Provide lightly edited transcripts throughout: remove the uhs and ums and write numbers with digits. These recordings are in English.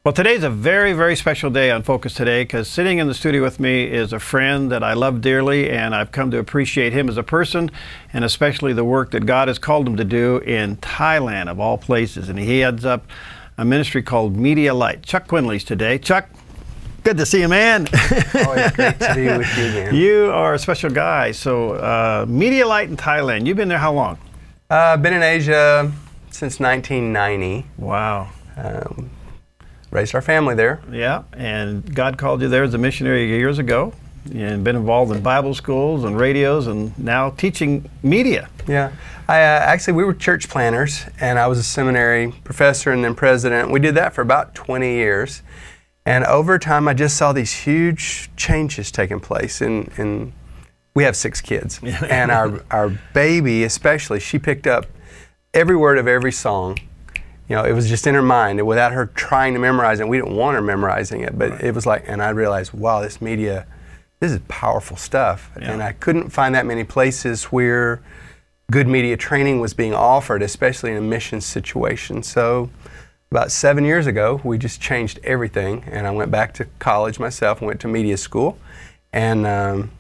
Well, today's a very, very special day on Focus Today because sitting in the studio with me is a friend that I love dearly, and I've come to appreciate him as a person and especially the work that God has called him to do in Thailand, of all places. And he heads up a ministry called MediaLight. Chuck Quinley's today. Chuck, good to see you, man. Always great to be with you again. You are a special guy. So MediaLight in Thailand, you've been there how long? Been in Asia since 1990. Wow. Raised our family there. Yeah, and God called you there as a missionary years ago, and been involved in Bible schools and radios, and now teaching media. Yeah, actually we were church planners, and I was a seminary professor and then president. We did that for about 20 years, and over time I just saw these huge changes taking place. And we have 6 kids, and our baby especially, she picked up every word of every song. You know, it was just in her mind, and without her trying to memorize it. We didn't want her memorizing it, but it was like, and I realized, wow, this media, this is powerful stuff. Yeah. And I couldn't find that many places where good media training was being offered, especially in a mission situation. So about 7 years ago, we just changed everything, and I went back to college myself and went to media school, and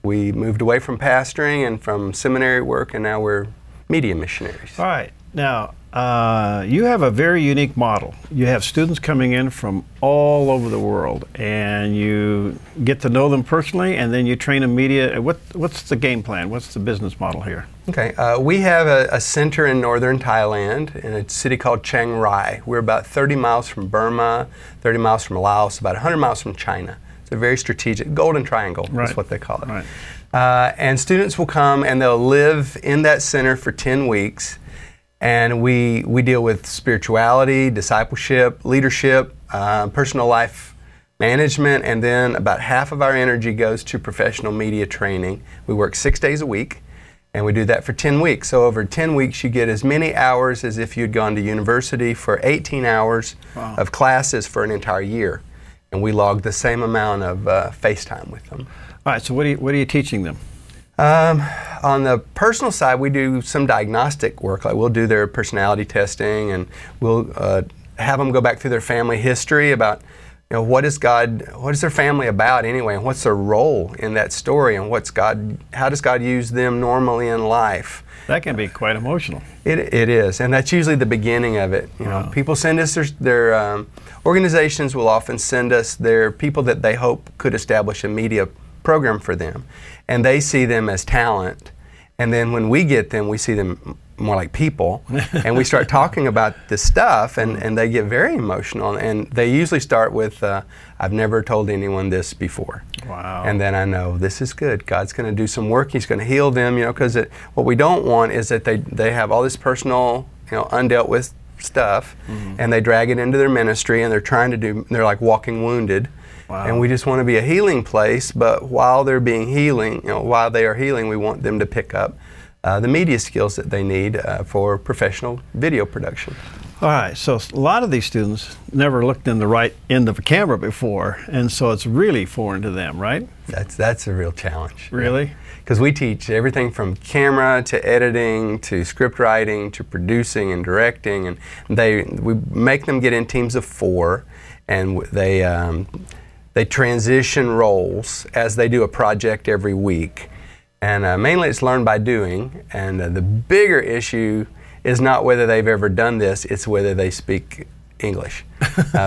we moved away from pastoring and from seminary work, and now we're media missionaries. All right. Now, you have a very unique model. You have students coming in from all over the world, and you get to know them personally, and then you train them media. What's the game plan? What's the business model here? Okay, we have a center in northern Thailand in a city called Chiang Rai. We're about 30 miles from Burma, 30 miles from Laos, about 100 miles from China. It's a very strategic, golden triangle, right. That's what they call it. Right. And students will come and they'll live in that center for 10 weeks. And we deal with spirituality, discipleship, leadership, personal life management, and then about half of our energy goes to professional media training. We work 6 days a week, and we do that for 10 weeks. So over 10 weeks, you get as many hours as if you'd gone to university for 18 hours of classes for an entire year. And we log the same amount of FaceTime with them. All right, so what are you teaching them? On the personal side, we do some diagnostic work. Like we'll do their personality testing, and we'll have them go back through their family history about, you know, what is their family about anyway, and what's their role in that story, and how does God use them normally in life. That can be quite emotional. It is, and that's usually the beginning of it. You know, people send us their organizations will often send us their people that they hope could establish a media program for them, and they see them as talent, and then when we get them, we see them more like people, and we start talking about this stuff, and they get very emotional, and they usually start with, I've never told anyone this before. Wow. And then I know this is good. God's going to do some work. He's going to heal them, you know, because what we don't want is that they have all this personal, you know, undealt with stuff, and they drag it into their ministry, and they're like walking wounded. Wow. And we just want to be a healing place, but while they are healing, we want them to pick up the media skills that they need for professional video production. All right, so a lot of these students never looked in the right end of a camera before, and so it's really foreign to them, right? That's a real challenge. Really? Because we teach everything from camera to editing to script writing to producing and directing, and we make them get in teams of 4, and they transition roles as they do a project every week. And mainly it's learned by doing, and the bigger issue is not whether they've ever done this, it's whether they speak English.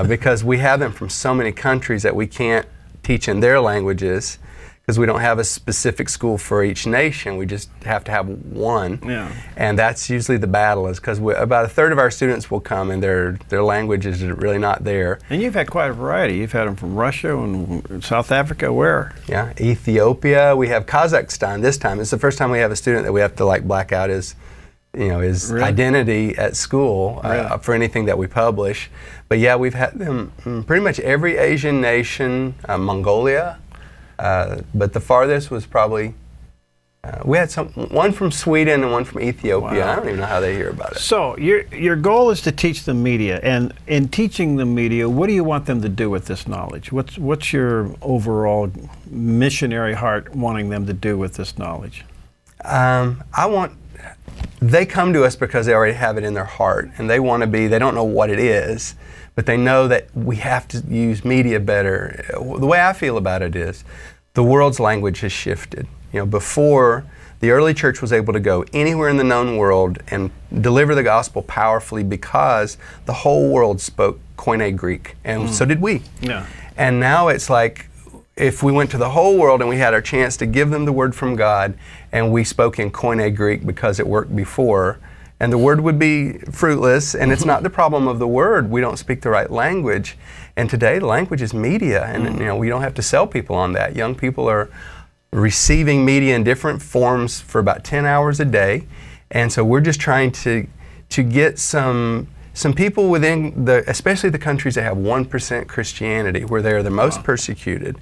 Because we have them from so many countries that we can't teach in their languages, because we don't have a specific school for each nation. We just have to have one. Yeah. And that's usually the battle, is because about 1/3 of our students will come and their language is really not there. And you've had quite a variety. You've had them from Russia and South Africa, where? Yeah, Ethiopia. We have Kazakhstan this time. It's the first time we have a student that we have to like black out his really? Identity at school for anything that we publish. But yeah, we've had them pretty much every Asian nation, Mongolia. But the farthest was probably, we had one from Sweden and one from Ethiopia. Wow. I don't even know how they hear about it. So your goal is to teach them media, and in teaching them media, what do you want them to do with this knowledge? What's your overall missionary heart wanting them to do with this knowledge? They come to us because they already have it in their heart, and they want to be, they don't know what it is, but they know that we have to use media better. The way I feel about it is the world's language has shifted. You know, before, the early church was able to go anywhere in the known world and deliver the gospel powerfully because the whole world spoke Koine Greek, and so did we. Yeah. And now it's like, if we went to the whole world and we had our chance to give them the word from God, and we spoke in Koine Greek because it worked before, and the word would be fruitless, and it's not the problem of the word. We don't speak the right language. And today, the language is media, and you know, we don't have to sell people on that. Young people are receiving media in different forms for about 10 hours a day. And so we're just trying to get some people within especially the countries that have 1% Christianity, where they're the most persecuted.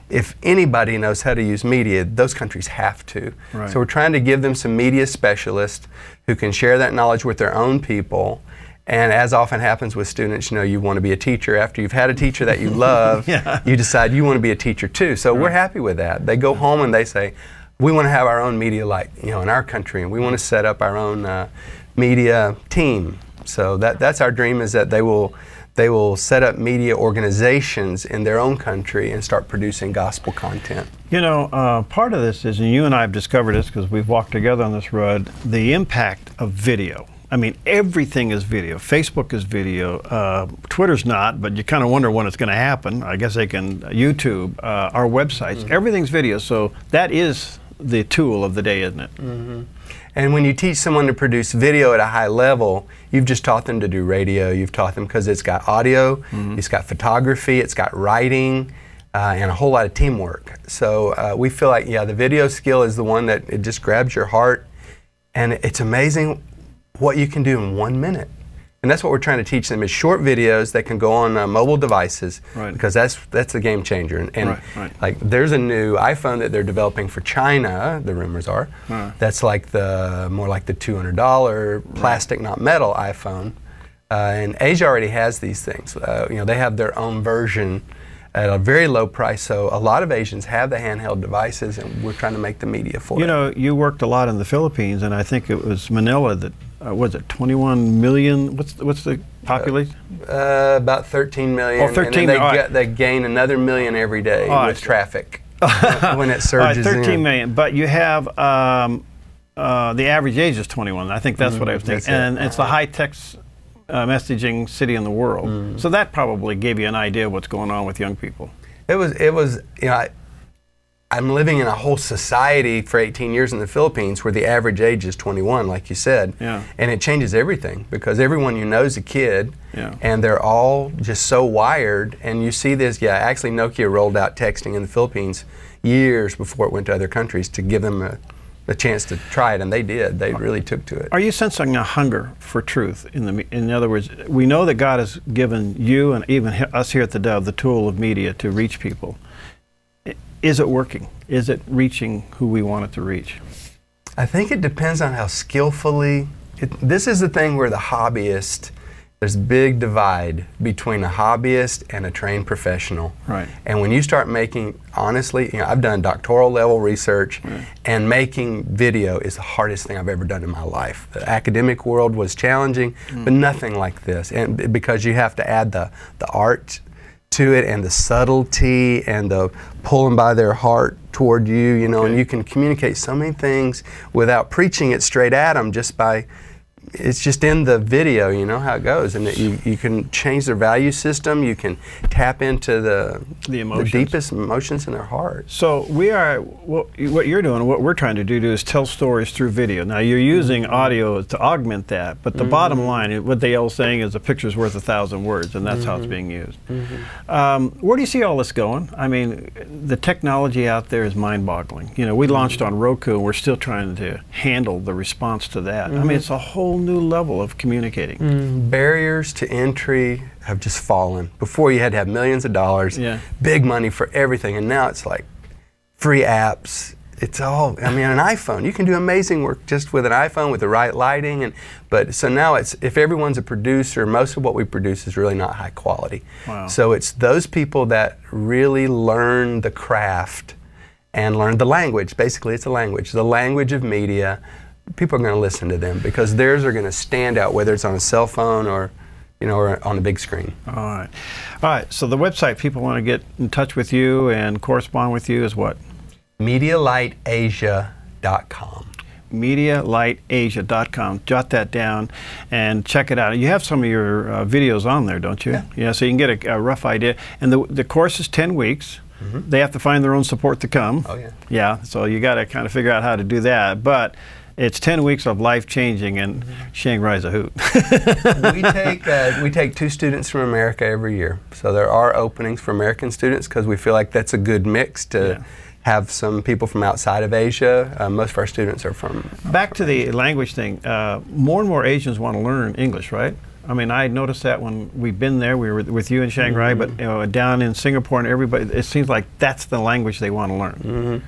If anybody knows how to use media, those countries have to. Right. So we're trying to give them some media specialists who can share that knowledge with their own people. And as often happens with students, you know, you want to be a teacher. After you've had a teacher that you love, you decide you want to be a teacher too. So we're happy with that. They go home and they say, we want to have our own MediaLight, you know, in our country, and we want to set up our own media team. So that's our dream, is that they will set up media organizations in their own country and start producing gospel content. You know, part of this is, and you and I have discovered this because we've walked together on this road, the impact of video. I mean, everything is video. Facebook is video. Twitter's not, but you kind of wonder when it's going to happen. I guess they can, YouTube, our websites, everything's video. So that is the tool of the day, isn't it? And when you teach someone to produce video at a high level, you've just taught them to do radio. You've taught them, because it's got audio, it's got photography, it's got writing, and a whole lot of teamwork. So we feel like, yeah, the video skill is the one that it just grabs your heart, and it's amazing what you can do in 1 minute. And that's what we're trying to teach them, is short videos that can go on mobile devices, because that's a game changer. And like, there's a new iPhone that they're developing for China, the rumors are, that's like more like the $200 plastic, not metal iPhone. And Asia already has these things. You know, they have their own version at a very low price. So a lot of Asians have the handheld devices, and we're trying to make the media for it. You know, you worked a lot in the Philippines, and I think it was Manila that, was it 21 million? What's the population? About 13 million. Oh, 13 and they gain another million every day with traffic when it surges 13 million. But you have the average age is 21. I think that's what I was thinking. And it's the high-tech messaging city in the world. So that probably gave you an idea of what's going on with young people. It was, you know, I'm living in a whole society for 18 years in the Philippines where the average age is 21, like you said. And it changes everything, because everyone you know is a kid, and they're all just so wired. And you see this, actually Nokia rolled out texting in the Philippines years before it went to other countries to give them a chance to try it, and they did. They really took to it. Are you sensing a hunger for truth? In other words, we know that God has given you and even us here at theDove the tool of media to reach people. Is it working? Is it reaching who we want it to reach? I think it depends on how skillfully. This is the thing where the hobbyist, there's a big divide between a hobbyist and a trained professional. Right. And when you start making, honestly, you know, I've done doctoral level research, and making video is the hardest thing I've ever done in my life. The academic world was challenging, but nothing like this. And because you have to add the art to it, and the subtlety, and the pulling by their heart toward you, you know, and you can communicate so many things without preaching it straight at them, just by, it's just in the video, you know how it goes, and you can change their value system, you can tap into the deepest emotions in their heart. So we are, what you're doing, what we're trying to do is tell stories through video. Now you're using audio to augment that, but the bottom line, what they all saying is a picture's worth 1,000 words, and that's how it's being used. Where do you see all this going? I mean, the technology out there is mind-boggling. You know, we launched on Roku, and we're still trying to handle the response to that. I mean, it's a whole new level of communicating. Barriers to entry have just fallen. Before, you had to have millions of dollars, big money for everything, and now it's like free apps. It's all, I mean, an iPhone, you can do amazing work just with an iPhone with the right lighting. But so now it's, if everyone's a producer, most of what we produce is really not high quality. So it's those people that really learn the craft and learn the language. Basically, it's a language, the language of media. People are going to listen to them, because theirs are going to stand out, whether it's on a cell phone or you know, or on the big screen. All right. All right. So the website people want to get in touch with you and correspond with you is what? MediaLightAsia.com. MediaLightAsia.com. Jot that down and check it out. You have some of your videos on there, don't you? Yeah. Yeah, so you can get a rough idea. And the course is 10 weeks. Mm-hmm. They have to find their own support to come. Oh, yeah. Yeah, so you got to kind of figure out how to do that. But it's 10 weeks of life-changing, and Chiang Rai's a hoot. we take 2 students from America every year. So there are openings for American students because we feel like that's a good mix to have some people from outside of Asia. Most of our students are from... Back to the language thing, more and more Asians want to learn English, right? I mean, I noticed that when we've been there, we were with you in Chiang Rai, but you know, down in Singapore and everybody, it seems like that's the language they want to learn.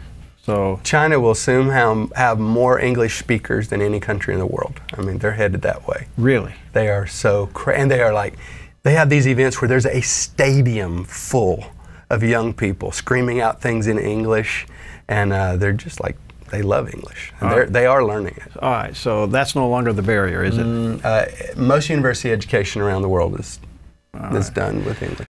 So China will soon have more English speakers than any country in the world. I mean, they're headed that way. Really? They are so and they are like, they have these events where there's a stadium full of young people screaming out things in English, and they're just like, they love English. And they are learning it. All right, so that's no longer the barrier, is it? Most university education around the world is done with English.